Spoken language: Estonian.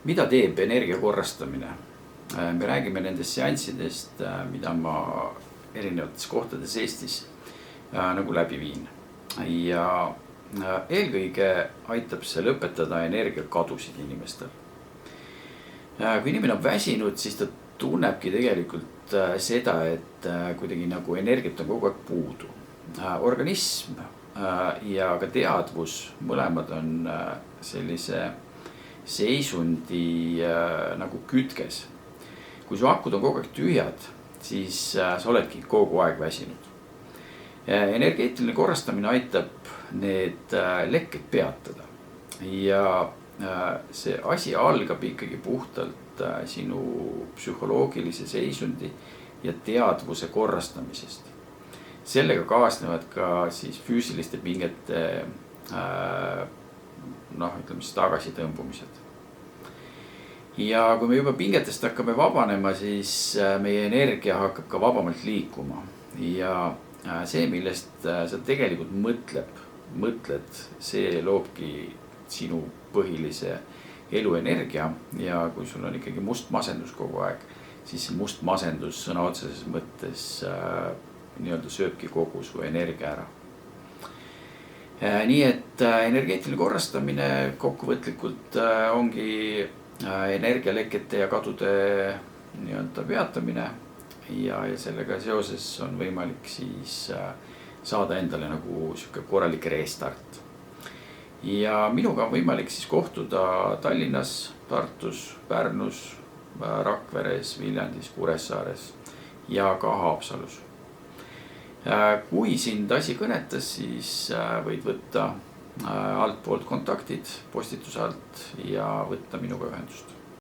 Mida teeb energia korrastamine? Me räägime nendest seanssidest, mida ma erinevates kohtades Eestis nagu läbi viin. Ja eelkõige aitab see lõpetada energiakadusid inimestel. Kui inimene on väsinud, siis ta tunnebki tegelikult seda, et kuidagi nagu energiat on kogu aeg puudu. Organism ja ka teadvus mõlemad on sellise seisundi nagu kütkes. Kui su akud on kogu aeg tühjad, siis sa oledki kogu aeg väsinud. Energeetiline korrastamine aitab need lekked peatada. Ja see asi algab ikkagi puhtalt sinu psühholoogilise seisundi ja teadvuse korrastamisest. Sellega kaasnevad ka siis füüsiliste pingete tagasitõmbumised. Ja kui me juba pingetest hakkame vabanema, siis meie energia hakkab ka vabamalt liikuma. Ja see, millest sa tegelikult mõtled, see loobki sinu põhilise eluenergia. Ja kui sul on ikkagi must masendus kogu aeg, siis must masendus sõna otseses mõttes sööbki kogu su energia ära. Nii et energeetiline korrastamine kokkuvõtlikult ongi energialekete ja kadude peatamine. Ja sellega seoses on võimalik siis saada endale nagu siuke korralik restart. Ja minuga on võimalik siis kohtuda Tallinnas, Tartus, Pärnus, Rakveres, Viljandis, Kuressaares ja ka Haapsalus. Kui sind asi kõnetas, siis võid võtta altpoolt kontaktid postituse alt ja võtta minuga ühendust.